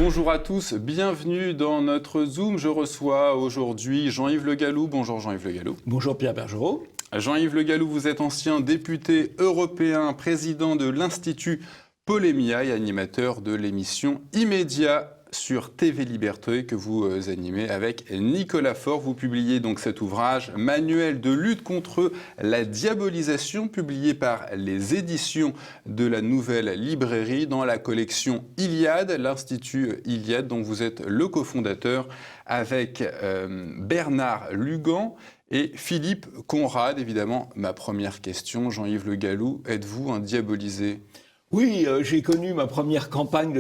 Bonjour à tous, bienvenue dans notre Zoom. Je reçois aujourd'hui Jean-Yves Le Gallou. Bonjour Jean-Yves Le Gallou. Bonjour Pierre Bergerot. Jean-Yves Le Gallou, vous êtes ancien député européen, président de l'Institut Polémia et animateur de l'émission Immédiat sur TV Liberté que vous animez avec Nicolas Faure. Vous publiez donc cet ouvrage « Manuel de lutte contre la diabolisation » publié par les éditions de la Nouvelle Librairie dans la collection Iliade, l'Institut Iliade dont vous êtes le cofondateur avec Bernard Lugan et Philippe Conrad. Évidemment, ma première question, Jean-Yves Le Gallou, êtes-vous un diabolisé ? Oui, j'ai connu ma première campagne,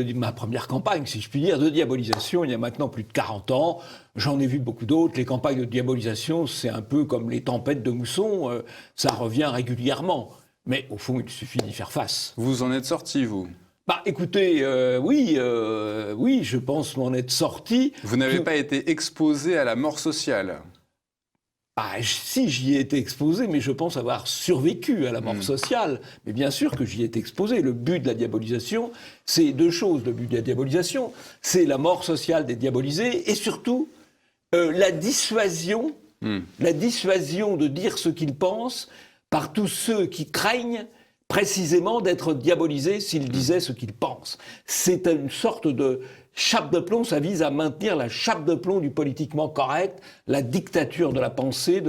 si je puis dire, de diabolisation il y a maintenant plus de 40 ans. J'en ai vu beaucoup d'autres. Les campagnes de diabolisation, c'est un peu comme les tempêtes de mousson, ça revient régulièrement. Mais au fond, il suffit d'y faire face. Vous en êtes sorti, vous ? Bah, écoutez, oui, je pense m'en être sorti. Vous n'avez pas été exposé à la mort sociale ? Ah, si, j'y ai été exposé, mais je pense avoir survécu à la mort sociale. Mais bien sûr que j'y ai été exposé. Le but de la diabolisation, c'est deux choses. Le but de la diabolisation, c'est la mort sociale des diabolisés et surtout la dissuasion de dire ce qu'ils pensent par tous ceux qui craignent précisément d'être diabolisés s'ils disaient ce qu'ils pensent. C'est une sorte de chape de plomb, ça vise à maintenir la chape de plomb du politiquement correct, la dictature de la pensée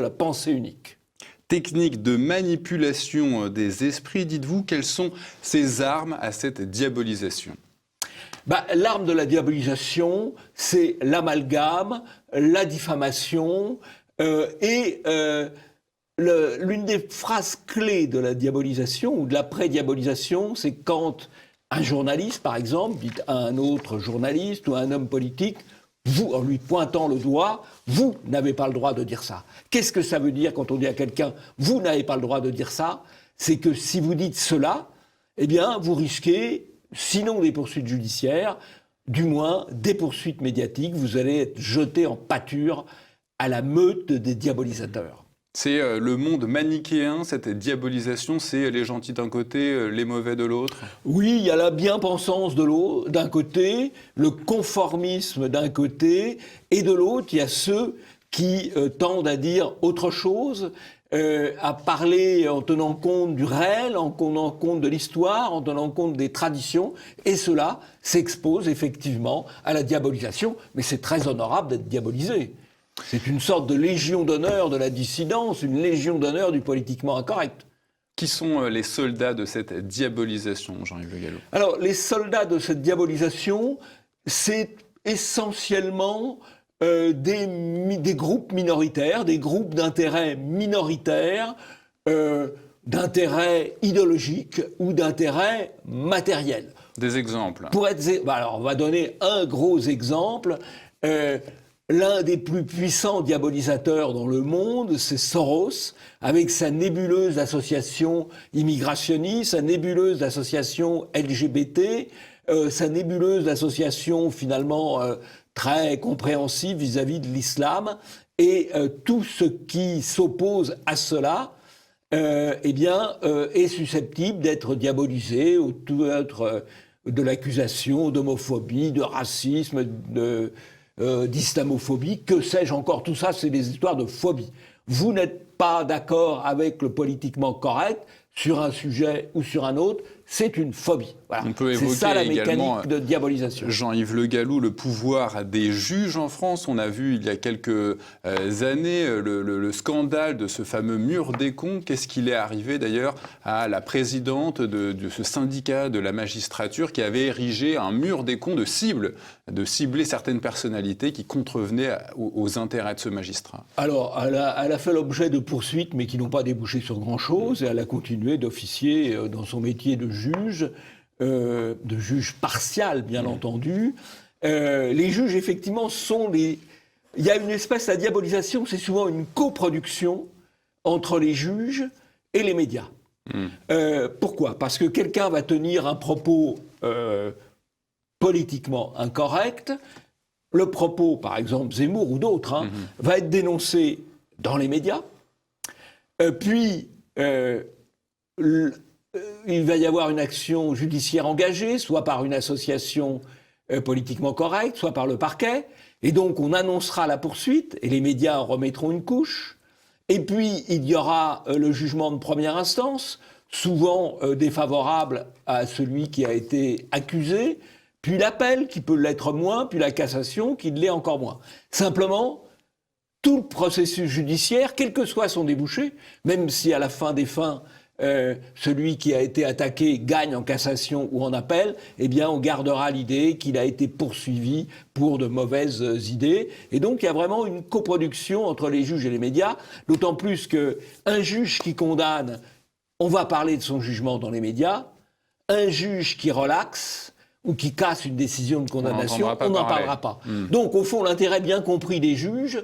unique. Technique de manipulation des esprits, dites-vous, quelles sont ces armes à cette diabolisation ? L'arme de la diabolisation, c'est l'amalgame, la diffamation l'une des phrases clés de la diabolisation ou de la pré-diabolisation, c'est quand un journaliste, par exemple, dit à un autre journaliste ou à un homme politique, vous, en lui pointant le doigt, vous n'avez pas le droit de dire ça. Qu'est-ce que ça veut dire quand on dit à quelqu'un, vous n'avez pas le droit de dire ça ? C'est que si vous dites cela, eh bien, vous risquez, sinon des poursuites judiciaires, du moins des poursuites médiatiques. Vous allez être jeté en pâture à la meute des diabolisateurs. C'est le monde manichéen, cette diabolisation, c'est les gentils d'un côté, les mauvais de l'autre ? Oui, il y a la bien-pensance d'un côté, le conformisme d'un côté, et de l'autre, il y a ceux qui tendent à dire autre chose, à parler en tenant compte du réel, en tenant compte de l'histoire, en tenant compte des traditions, et cela s'expose effectivement à la diabolisation, mais c'est très honorable d'être diabolisé. C'est une sorte de légion d'honneur de la dissidence, une légion d'honneur du politiquement incorrect. Qui sont les soldats de cette diabolisation, Jean-Yves Le Gallou ? Alors, les soldats de cette diabolisation, c'est essentiellement des groupes minoritaires, des groupes d'intérêts minoritaires, d'intérêts idéologiques ou d'intérêts matériels. Des exemples ? Alors, on va donner un gros exemple. L'un des plus puissants diabolisateurs dans le monde, c'est Soros, avec sa nébuleuse association immigrationniste, sa nébuleuse association LGBT, sa nébuleuse association finalement très compréhensive vis-à-vis de l'islam, et tout ce qui s'oppose à cela, est susceptible d'être diabolisé autour de l'accusation d'homophobie, de racisme, d'islamophobie, que sais-je encore, tout ça c'est des histoires de phobie. Vous n'êtes pas d'accord avec le politiquement correct sur un sujet ou sur un autre, c'est une phobie. Voilà. On peut évoquer c'est ça la mécanique de diabolisation. Jean-Yves Le Gallou, le pouvoir des juges en France. On a vu il y a quelques années le scandale de ce fameux mur des cons. Qu'est-ce qu'il est arrivé d'ailleurs à la présidente de ce syndicat de la magistrature qui avait érigé un mur des cons de cibler certaines personnalités qui contrevenaient aux intérêts de ce magistrat. Alors, elle a fait l'objet de poursuites, mais qui n'ont pas débouché sur grand-chose, et elle a continué d'officier dans son métier de juge partial, bien entendu. Les juges, effectivement, il y a une espèce de diabolisation, c'est souvent une coproduction entre les juges et les médias. Pourquoi ? Parce que quelqu'un va tenir un propos politiquement incorrect. Le propos, par exemple, Zemmour ou d'autres, va être dénoncé dans les médias. Puis, il va y avoir une action judiciaire engagée, soit par une association politiquement correct, soit par le parquet. Et donc, on annoncera la poursuite et les médias en remettront une couche. Et puis, il y aura le jugement de première instance, souvent défavorable à celui qui a été accusé, puis l'appel, qui peut l'être moins, puis la cassation, qui l'est encore moins. Simplement, tout le processus judiciaire, quel que soit son débouché, même si à la fin des fins, celui qui a été attaqué gagne en cassation ou en appel, eh bien, on gardera l'idée qu'il a été poursuivi pour de mauvaises idées. Et donc, il y a vraiment une coproduction entre les juges et les médias, d'autant plus qu'un juge qui condamne, on va parler de son jugement dans les médias, un juge qui relaxe ou qui casse une décision de condamnation, on n'en parlera pas. Donc, au fond, l'intérêt bien compris des juges,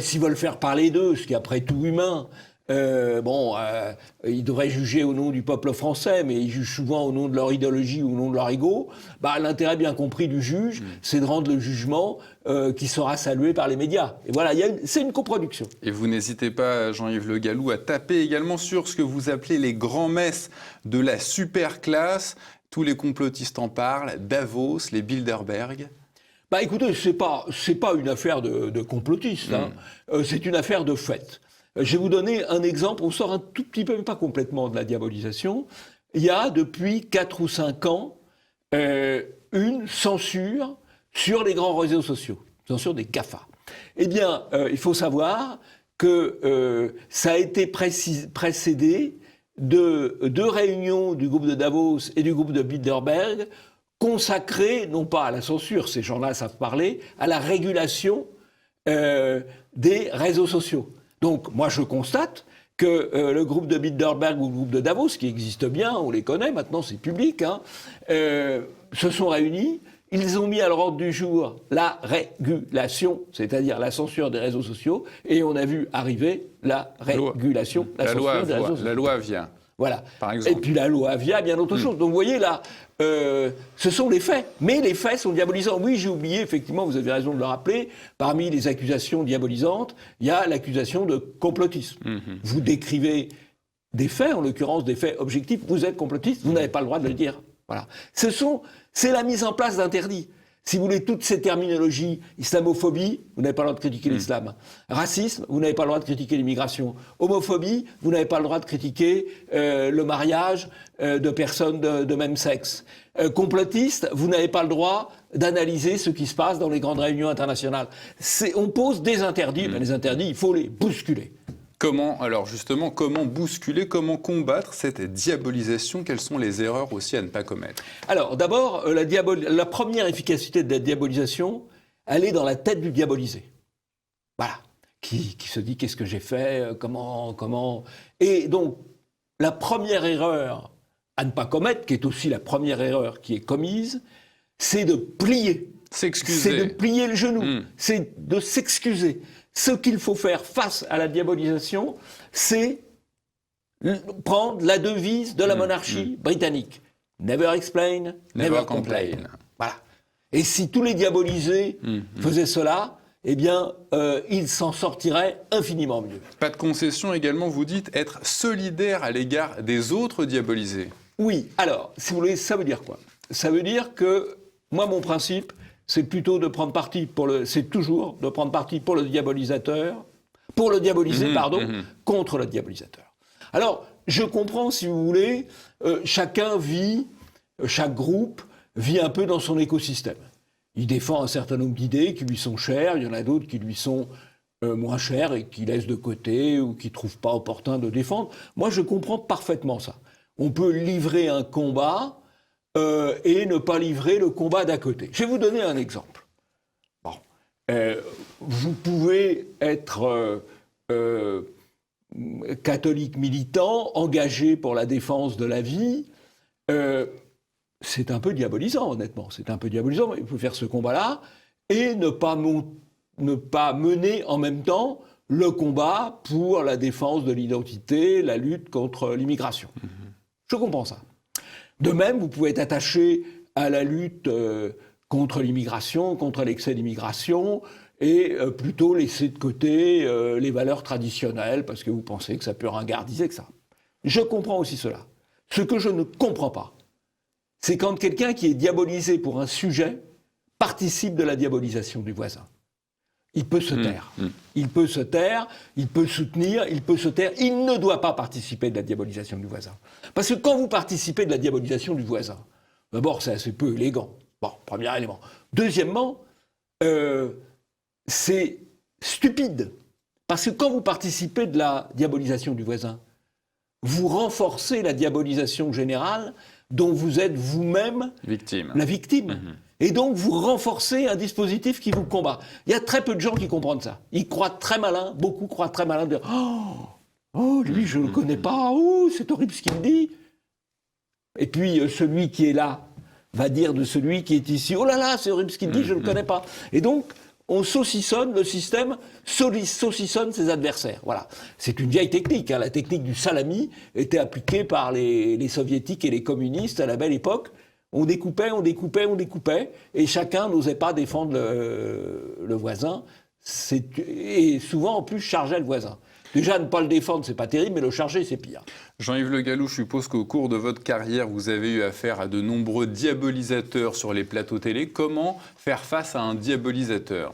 s'ils veulent faire parler d'eux, ce qui est après tout humain, ils devraient juger au nom du peuple français, mais ils jugent souvent au nom de leur idéologie ou au nom de leur ego. L'intérêt bien compris du juge, c'est de rendre le jugement qui sera salué par les médias. Et voilà, c'est une coproduction. Et vous n'hésitez pas, Jean-Yves Le Gallou, à taper également sur ce que vous appelez les grands-messes de la superclasse. Tous les complotistes en parlent, Davos, les Bilderberg. Écoutez, c'est pas une affaire de complotistes, hein. C'est une affaire de fait. Je vais vous donner un exemple, on sort un tout petit peu, mais pas complètement de la diabolisation. Il y a depuis 4 ou 5 ans une censure sur les grands réseaux sociaux, censure des GAFA. Eh bien, il faut savoir que ça a été précédé de 2 réunions du groupe de Davos et du groupe de Bilderberg consacrées, non pas à la censure, ces gens-là savent parler, à la régulation des réseaux sociaux. Donc, moi, je constate que le groupe de Bilderberg ou le groupe de Davos, qui existe bien, on les connaît, maintenant c'est public, se sont réunis. Ils ont mis à l'ordre du jour la régulation, c'est-à-dire la censure des réseaux sociaux, et on a vu arriver la régulation, la censure des réseaux sociaux. La loi Avia. Voilà. Par exemple. Et puis la loi Avia, bien autre chose. Donc vous voyez là, ce sont les faits. Mais les faits sont diabolisants. Oui, j'ai oublié, effectivement, vous avez raison de le rappeler, parmi les accusations diabolisantes, il y a l'accusation de complotisme. Vous décrivez des faits, en l'occurrence des faits objectifs, vous êtes complotiste, vous n'avez pas le droit de le dire. Voilà. C'est la mise en place d'interdits. Si vous voulez, toutes ces terminologies, islamophobie, vous n'avez pas le droit de critiquer l'islam. Racisme, vous n'avez pas le droit de critiquer l'immigration. Homophobie, vous n'avez pas le droit de critiquer le mariage de personnes de même sexe. Complotiste, vous n'avez pas le droit d'analyser ce qui se passe dans les grandes réunions internationales. On pose des interdits, mais les interdits, il faut les bousculer. Comment bousculer, comment combattre cette diabolisation? Quelles sont les erreurs aussi à ne pas commettre? Alors, d'abord, la première efficacité de la diabolisation, elle est dans la tête du diabolisé. Voilà. Qui se dit, qu'est-ce que j'ai fait, comment... Et donc, la première erreur à ne pas commettre, qui est aussi la première erreur qui est commise, c'est de plier. S'excuser. C'est de plier le genou. C'est de s'excuser. Ce qu'il faut faire face à la diabolisation, c'est prendre la devise de la monarchie britannique. Never explain, never complain. Voilà. Et si tous les diabolisés faisaient cela, eh bien, ils s'en sortiraient infiniment mieux. Pas de concession également, vous dites être solidaire à l'égard des autres diabolisés. Oui, alors, si vous voulez, ça veut dire quoi? Ça veut dire que, moi, mon principe, c'est plutôt de prendre parti c'est toujours de prendre parti pour le diabolisateur, pour le diaboliser, contre le diabolisateur. Alors, je comprends, si vous voulez, chaque groupe vit un peu dans son écosystème. Il défend un certain nombre d'idées qui lui sont chères, il y en a d'autres qui lui sont moins chères et qu'il laisse de côté ou qu'il ne trouve pas opportun de défendre. Moi, je comprends parfaitement ça. On peut livrer un combat et ne pas livrer le combat d'à côté. Je vais vous donner un exemple. Bon. Vous pouvez être catholique militant, engagé pour la défense de la vie. C'est un peu diabolisant, honnêtement. C'est un peu diabolisant, mais il faut faire ce combat-là et ne pas mener en même temps le combat pour la défense de l'identité, la lutte contre l'immigration. Je comprends ça. De même, vous pouvez être attaché à la lutte contre l'immigration, contre l'excès d'immigration, et plutôt laisser de côté les valeurs traditionnelles, parce que vous pensez que ça peut ringardiser que ça. Je comprends aussi cela. Ce que je ne comprends pas, c'est quand quelqu'un qui est diabolisé pour un sujet participe de la diabolisation du voisin. Il peut se taire. Il peut se taire, il peut soutenir, il peut se taire. Il ne doit pas participer de la diabolisation du voisin. Parce que quand vous participez de la diabolisation du voisin, d'abord, c'est assez peu élégant. Bon, premier élément. Deuxièmement, c'est stupide. Parce que quand vous participez de la diabolisation du voisin, vous renforcez la diabolisation générale dont vous êtes vous-même la victime. Et donc, vous renforcez un dispositif qui vous combat. Il y a très peu de gens qui comprennent ça. Ils croient très malin, beaucoup croient très malin de dire « Oh, lui, je ne le connais pas, oh, c'est horrible ce qu'il me dit ». Et puis, celui qui est là va dire de celui qui est ici « Oh là là, c'est horrible ce qu'il dit, je ne le connais pas ». Et donc, on saucissonne, le système saucissonne ses adversaires. Voilà. C'est une vieille technique. Hein. La technique du salami était appliquée par les soviétiques et les communistes à la belle époque. On découpait, et chacun n'osait pas défendre le voisin. Et souvent, en plus, chargeait le voisin. Déjà, ne pas le défendre, c'est pas terrible, mais le charger, c'est pire. Jean-Yves Le Gallou, je suppose qu'au cours de votre carrière, vous avez eu affaire à de nombreux diabolisateurs sur les plateaux télé. Comment faire face à un diabolisateur ?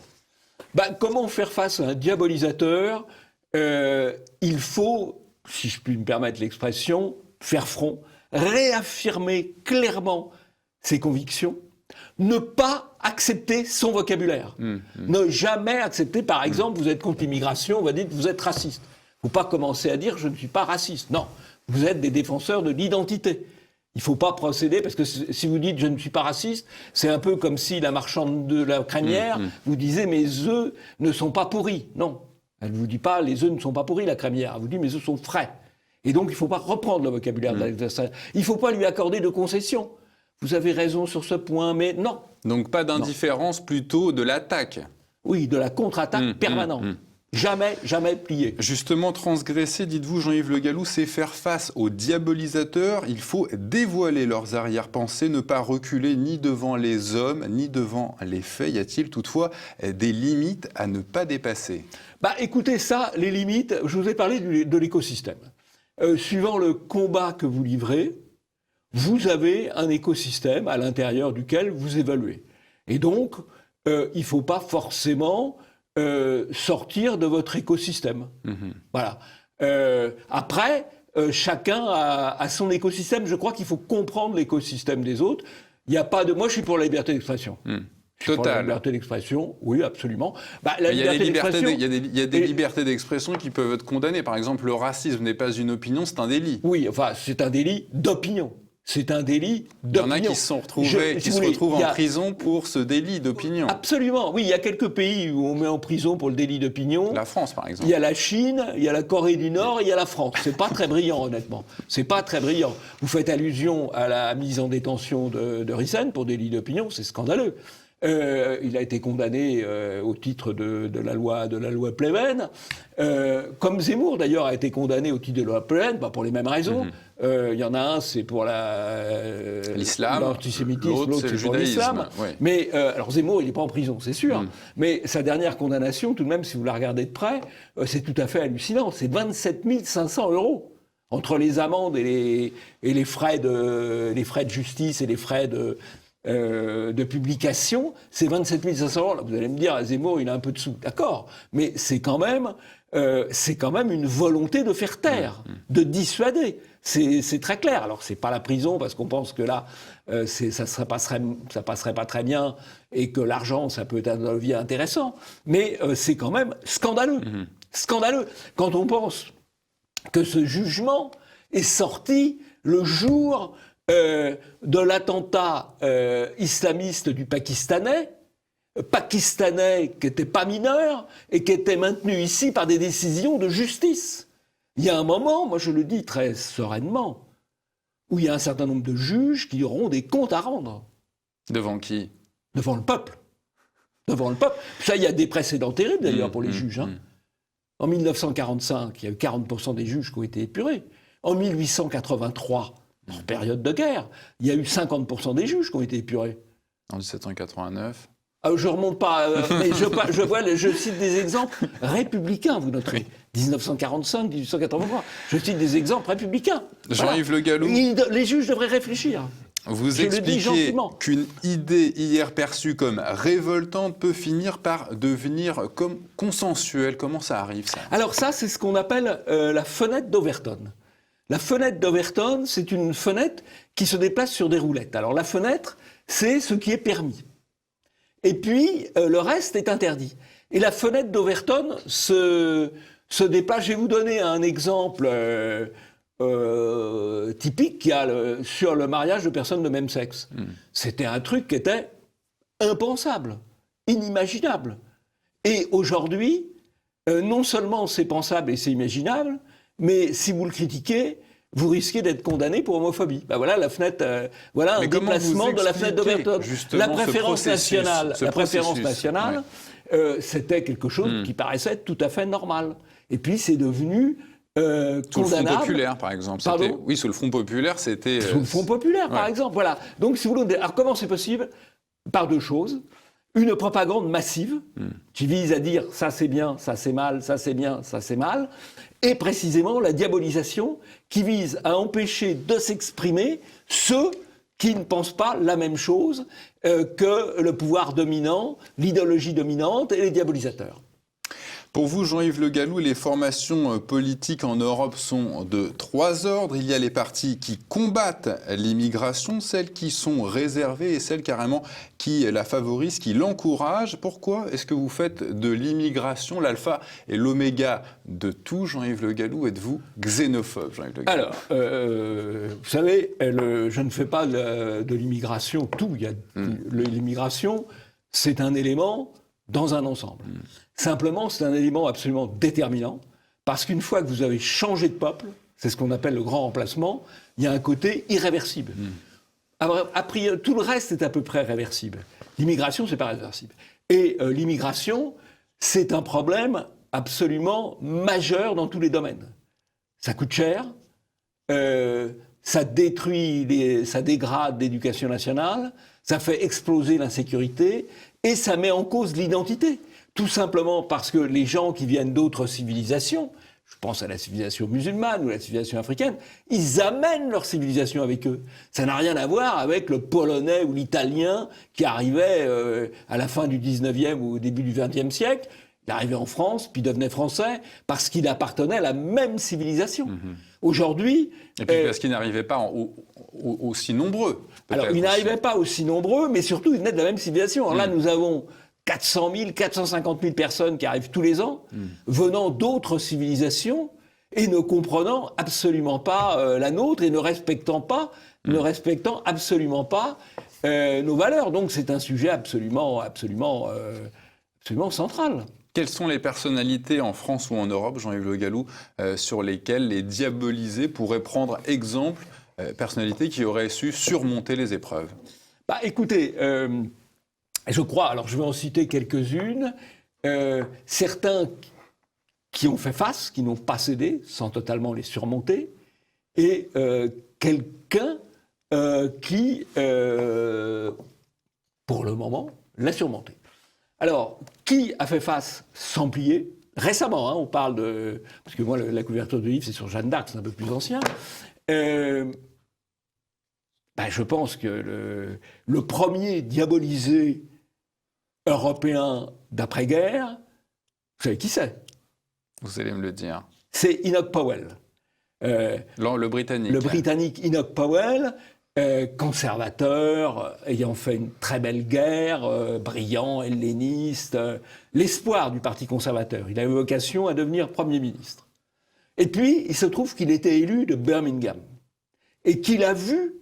Comment faire face à un diabolisateur ? Il faut, si je puis me permettre l'expression, faire front, réaffirmer clairement ses convictions, ne pas accepter son vocabulaire. Ne jamais accepter, par exemple, vous êtes contre l'immigration, on va dire que vous êtes raciste. Il ne faut pas commencer à dire « je ne suis pas raciste ». Non, vous êtes des défenseurs de l'identité. Il ne faut pas procéder, parce que si vous dites « je ne suis pas raciste », c'est un peu comme si la marchande de la crémière vous disait « mes œufs ne sont pas pourris ». Non, elle ne vous dit pas « les œufs ne sont pas pourris, la crémière ». Elle vous dit « mes œufs sont frais ». Et donc, il ne faut pas reprendre le vocabulaire de l'adversaire. Il ne faut pas lui accorder de concessions. Vous avez raison sur ce point, mais non. Donc pas d'indifférence, plutôt de l'attaque. Oui, de la contre-attaque permanente. Jamais, jamais plié. Justement, transgresser, dites-vous, Jean-Yves Le Gallou, c'est faire face aux diabolisateurs. Il faut dévoiler leurs arrière-pensées, ne pas reculer ni devant les hommes, ni devant les faits. Y a-t-il toutefois des limites à ne pas dépasser ? Écoutez, ça, les limites, je vous ai parlé de l'écosystème. Suivant le combat que vous livrez, vous avez un écosystème à l'intérieur duquel vous évaluez. Et donc, il ne faut pas forcément sortir de votre écosystème. Voilà. Après, chacun a son écosystème. Je crois qu'il faut comprendre l'écosystème des autres. Il n'y a pas de... Moi, je suis pour la liberté d'expression. Pour la liberté d'expression, oui, absolument. Il y a des libertés d'expression qui peuvent être condamnées. Par exemple, le racisme n'est pas une opinion, c'est un délit. Oui, enfin, c'est un délit d'opinion. C'est un délit d'opinion. Il y en a qui se retrouvent en prison pour ce délit d'opinion. Absolument. Oui, il y a quelques pays où on met en prison pour le délit d'opinion. La France, par exemple. Il y a la Chine, il y a la Corée du Nord, et il y a la France. C'est pas très brillant, honnêtement. C'est pas très brillant. Vous faites allusion à la mise en détention de Rissen pour délit d'opinion, c'est scandaleux. Il a été condamné au titre de la loi Pleven. Comme Zemmour, d'ailleurs, a été condamné au titre de la loi Pleven, pas pour les mêmes raisons. Il y en a un, c'est pour l'islam, l'antisémitisme, l'autre, c'est pour l'islam. Oui. Mais alors Zemmour, il n'est pas en prison, c'est sûr. Mais sa dernière condamnation, tout de même, si vous la regardez de près, c'est tout à fait hallucinant. C'est 27 500 €. Entre les amendes et les frais de justice et les frais de publication, c'est 27 500 €. Là, vous allez me dire, Zemmour, il a un peu de sous. D'accord. Mais c'est quand même une volonté de faire taire, de dissuader. C'est très clair. Alors, c'est pas la prison, parce qu'on pense que là, ça passerait pas très bien, et que l'argent, ça peut être un levier intéressant. Mais c'est quand même scandaleux. Scandaleux. Quand on pense que ce jugement est sorti le jour de l'attentat islamiste du Pakistanais qui n'était pas mineur et qui était maintenu ici par des décisions de justice. Il y a un moment, moi je le dis très sereinement, où il y a un certain nombre de juges qui auront des comptes à rendre. Devant qui ? Devant le peuple. Devant le peuple. Ça, il y a des précédents terribles d'ailleurs pour les juges. En 1945, il y a eu 40% des juges qui ont été épurés. En 1883, en période de guerre, il y a eu 50% des juges qui ont été épurés. En 1789 ? Je ne remonte pas, mais je cite des exemples républicains, vous noterez. 1945, 1883. Je cite des exemples républicains. Jean-Yves Le Gallou. Les juges devraient réfléchir. Vous Je le dis expliquez gentiment. qu'une idée hier perçue comme révoltante peut finir par devenir comme consensuelle. Comment ça arrive, ça? Alors ça, c'est ce qu'on appelle la fenêtre d'Overton. La fenêtre d'Overton, c'est une fenêtre qui se déplace sur des roulettes. Alors la fenêtre, c'est ce qui est permis. Et puis, le reste est interdit. Et la fenêtre d'Overton se déplace. Je vais vous donner un exemple typique qu'il y a sur le mariage de personnes de même sexe. C'était un truc qui était impensable, inimaginable. Et aujourd'hui, non seulement c'est pensable et c'est imaginable, mais si vous le critiquez, vous risquez d'être condamné pour homophobie. Ben voilà la fenêtre, voilà un déplacement de la fenêtre d'Overton. La préférence nationale, c'était quelque chose qui paraissait tout à fait normal. Et puis c'est devenu Sous le Front condamnable. populaire, par exemple. Pardon ? Oui, sous le Front populaire, c'était... Sous le Front populaire, par ouais. exemple. Voilà. Donc, si vous voulez, alors comment c'est possible ? Par deux choses. Une propagande massive qui vise à dire ça c'est bien, ça c'est mal, ça c'est bien, ça c'est mal, et précisément la diabolisation qui vise à empêcher de s'exprimer ceux qui ne pensent pas la même chose que le pouvoir dominant, l'idéologie dominante et les diabolisateurs. Pour vous, Jean-Yves Le Gallou, les formations politiques en Europe sont de trois ordres. Il y a les partis qui combattent l'immigration, celles qui sont réservées et celles carrément qui la favorisent, qui l'encouragent. Pourquoi est-ce que vous faites de l'immigration l'alpha et l'oméga de tout, Jean-Yves Le Gallou? Êtes-vous xénophobe, Jean-Yves Le Gallou? Alors, vous savez, je ne fais pas de l'immigration tout. L'immigration, c'est un élément dans un ensemble. Simplement, c'est un élément absolument déterminant, parce qu'une fois que vous avez changé de peuple, c'est ce qu'on appelle le grand remplacement, il y a un côté irréversible. Après, tout le reste est à peu près réversible. L'immigration, c'est pas réversible. Et l'immigration, c'est un problème absolument majeur dans tous les domaines. Ça coûte cher, ça détruit, ça dégrade l'éducation nationale, ça fait exploser l'insécurité, et ça met en cause l'identité. Tout simplement parce que les gens qui viennent d'autres civilisations, je pense à la civilisation musulmane ou à la civilisation africaine, ils amènent leur civilisation avec eux. Ça n'a rien à voir avec le polonais ou l'italien qui arrivait à la fin du 19e ou au début du 20e siècle. Il arrivait en France, puis devenait français, parce qu'il appartenait à la même civilisation. Aujourd'hui... Et puis parce qu'il n'arrivait pas aussi nombreux. Alors, il n'arrivait pas aussi nombreux, mais surtout, il venait de la même civilisation. Alors là, nous avons 400 000, 450 000 personnes qui arrivent tous les ans, venant d'autres civilisations et ne comprenant absolument pas la nôtre et ne respectant absolument pas nos valeurs. Donc c'est un sujet absolument central. Quelles sont les personnalités en France ou en Europe, Jean-Yves Le Gallou, sur lesquelles les diabolisés pourraient prendre exemple, personnalités qui auraient su surmonter les épreuves? Bah, écoutez, je crois, alors je vais en citer quelques-unes, certains qui ont fait face, qui n'ont pas cédé, sans totalement les surmonter, et quelqu'un qui, pour le moment, l'a surmonté. Alors, qui a fait face sans plier? Récemment, hein, on parle de... Parce que moi, la couverture de livre, c'est sur Jeanne d'Arc, c'est un peu plus ancien. Je pense que le premier diabolisé européen d'après-guerre, vous savez qui c'est? Vous allez me le dire. C'est Enoch Powell. Le Britannique. Le Britannique Enoch Powell, conservateur, ayant fait une très belle guerre, brillant, helléniste, l'espoir du Parti conservateur. Il avait vocation à devenir Premier ministre. Et puis, il se trouve qu'il était élu de Birmingham et qu'il a vu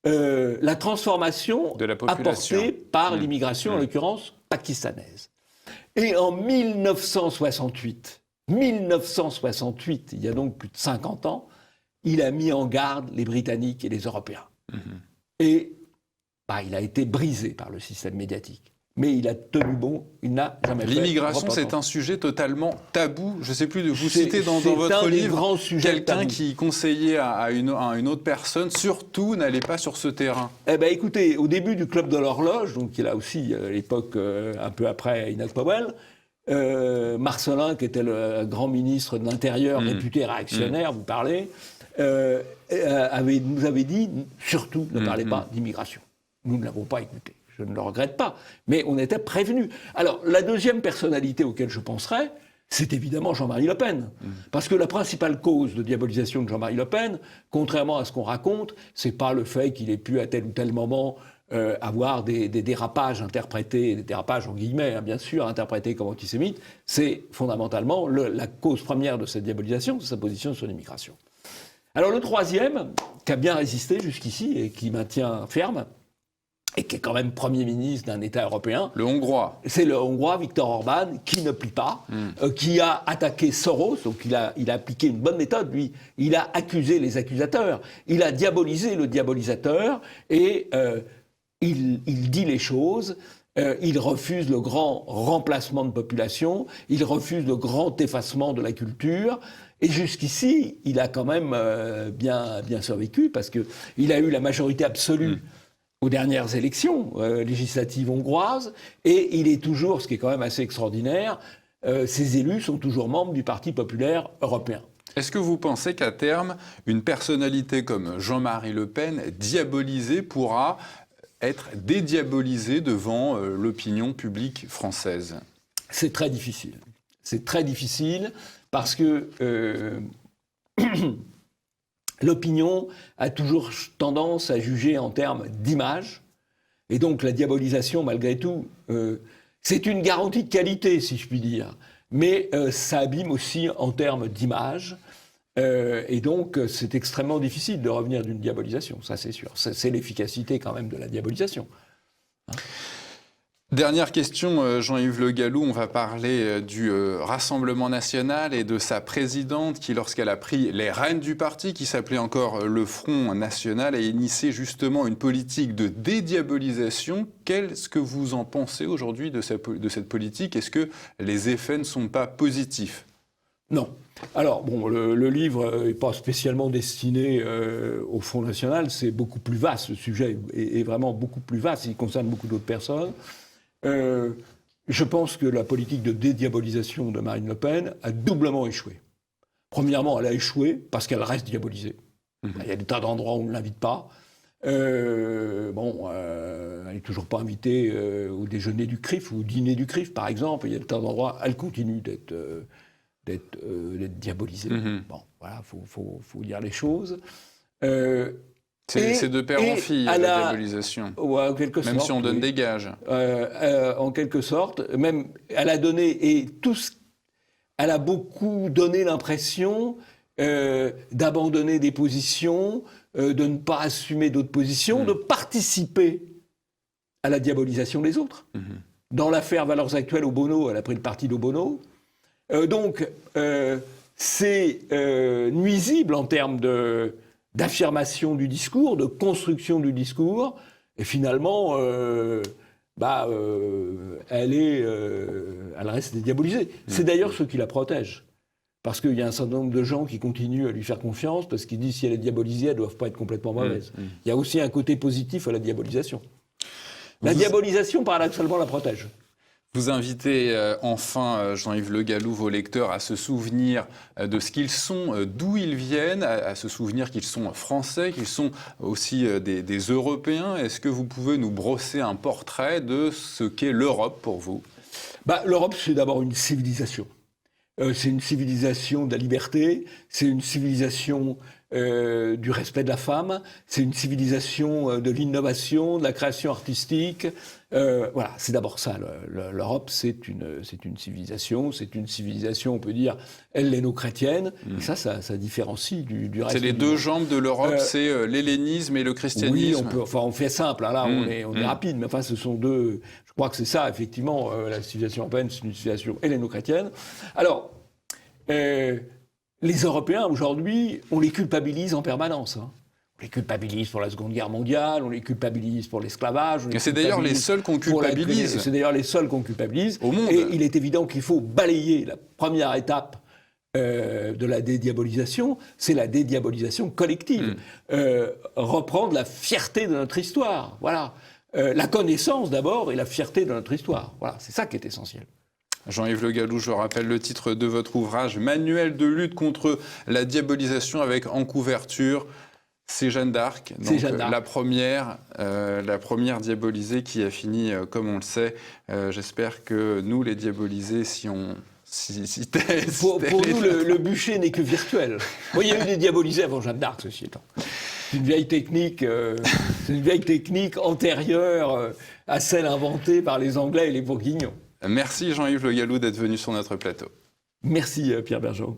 la transformation de la population apportée par l'immigration, en l'occurrence pakistanaise. Et en 1968, il y a donc plus de 50 ans, il a mis en garde les Britanniques et les Européens. Et il a été brisé par le système médiatique. Mais il a tenu bon, il n'a jamais fait... L'immigration, c'est un sujet totalement tabou. Je ne sais plus de vous citer dans votre livre quelqu'un qui conseillait à une autre personne, surtout n'allez pas sur ce terrain. Eh bien écoutez, au début du Club de l'Horloge, donc qui est là aussi à l'époque un peu après Enoch Powell, Marcellin, qui était le grand ministre de l'Intérieur, réputé réactionnaire, vous parlez, nous avait dit, surtout, ne parlez pas d'immigration. Nous ne l'avons pas écouté. Je ne le regrette pas. Mais on était prévenus. Alors, la deuxième personnalité auquel je penserais, c'est évidemment Jean-Marie Le Pen. Parce que la principale cause de diabolisation de Jean-Marie Le Pen, contrairement à ce qu'on raconte, c'est pas le fait qu'il ait pu à tel ou tel moment avoir des dérapages interprétés, des dérapages en guillemets, hein, bien sûr, interprétés comme antisémites, c'est fondamentalement la cause première de cette diabolisation, c'est sa position sur l'immigration. Alors le troisième, qui a bien résisté jusqu'ici et qui maintient ferme, et qui est quand même Premier ministre d'un État européen. Le Hongrois. C'est le Hongrois, Viktor Orban, qui ne plie pas, qui a attaqué Soros, donc il a appliqué une bonne méthode, lui. Il a accusé les accusateurs, il a diabolisé le diabolisateur, et il dit les choses, il refuse le grand remplacement de population, il refuse le grand effacement de la culture, et jusqu'ici, il a quand même bien survécu, parce qu'il a eu la majorité absolue aux dernières élections législatives hongroises, et il est toujours, ce qui est quand même assez extraordinaire, ses élus sont toujours membres du Parti populaire européen. Est-ce que vous pensez qu'à terme, une personnalité comme Jean-Marie Le Pen, diabolisée, pourra être dédiabolisée devant l'opinion publique française ? C'est très difficile. C'est très difficile parce que l'opinion a toujours tendance à juger en termes d'image. Et donc la diabolisation, malgré tout, c'est une garantie de qualité, si je puis dire. Mais ça abîme aussi en termes d'image. Et donc c'est extrêmement difficile de revenir d'une diabolisation, ça c'est sûr. C'est l'efficacité quand même de la diabolisation. Dernière question, Jean-Yves Le Gallou, on va parler du Rassemblement national et de sa présidente qui, lorsqu'elle a pris les rênes du parti, qui s'appelait encore le Front national, a initié justement une politique de dédiabolisation. Qu'est-ce que vous en pensez aujourd'hui de cette politique ? Est-ce que les effets ne sont pas positifs ? Non. Alors, bon, le livre n'est pas spécialement destiné au Front national, c'est beaucoup plus vaste, le sujet est vraiment beaucoup plus vaste, il concerne beaucoup d'autres personnes. Je pense que la politique de dédiabolisation de Marine Le Pen a doublement échoué. Premièrement, elle a échoué parce qu'elle reste diabolisée. Il y a des tas d'endroits où on ne l'invite pas. Elle n'est toujours pas invitée au déjeuner du CRIF ou au dîner du CRIF, par exemple. Il y a des tas d'endroits, elle continue d'être diabolisée. Bon, voilà, faut dire les choses. C'est de père en fille, la diabolisation. Ouais, en quelque sorte. Même si on donne des gages. En quelque sorte. Même, elle a donné, elle a beaucoup donné l'impression d'abandonner des positions, de ne pas assumer d'autres positions, de participer à la diabolisation des autres. Dans l'affaire Valeurs Actuelles au Bono, elle a pris le parti d'Obono. Donc, c'est nuisible en termes d'affirmation du discours, de construction du discours, et finalement, elle reste dédiabolisée. C'est d'ailleurs ceux qui la protègent. Parce qu'il y a un certain nombre de gens qui continuent à lui faire confiance, parce qu'ils disent si elle est diabolisée, elle ne doit pas être complètement mauvaise. Il y a aussi un côté positif à la diabolisation. La diabolisation, paradoxalement, la protège. Vous invitez enfin, Jean-Yves Le Gallou, vos lecteurs à se souvenir de ce qu'ils sont, d'où ils viennent, à se souvenir qu'ils sont français, qu'ils sont aussi des Européens. Est-ce que vous pouvez nous brosser un portrait de ce qu'est l'Europe pour vous ? L'Europe, c'est d'abord une civilisation. C'est une civilisation de la liberté, c'est une civilisation du respect de la femme, c'est une civilisation de l'innovation, de la création artistique. Voilà, c'est d'abord ça. L'Europe, c'est une civilisation, on peut dire, helléno-chrétienne. Et ça différencie du reste. C'est les deux jambes de l'Europe, c'est l'hellénisme et le christianisme. Oui, on fait simple, hein, là, on est rapide, mais enfin, ce sont deux. Je crois que c'est ça, effectivement, la civilisation européenne, c'est une civilisation helléno-chrétienne. Alors, les Européens, aujourd'hui, on les culpabilise en permanence. On les culpabilise pour la Seconde Guerre mondiale, on les culpabilise pour l'esclavage. Et c'est d'ailleurs les seuls qu'on culpabilise. C'est d'ailleurs les seuls qu'on culpabilise. Au monde. Et il est évident qu'il faut balayer la première étape de la dédiabolisation, c'est la dédiabolisation collective. Reprendre la fierté de notre histoire. Voilà. La connaissance d'abord et la fierté de notre histoire. Voilà, c'est ça qui est essentiel. Jean-Yves Le Gallou, je rappelle le titre de votre ouvrage, Manuel de lutte contre la diabolisation, avec en couverture C'est Jeanne d'Arc, donc la première diabolisée qui a fini comme on le sait. J'espère que nous, les diabolisés, pour nous, le bûcher n'est que virtuel. Bon, il y a eu des diabolisés avant Jeanne d'Arc, ceci étant. C'est une vieille technique antérieure à celle inventée par les Anglais et les Bourguignons. Merci Jean-Yves Le Gallou d'être venu sur notre plateau. Merci Pierre Bergeron.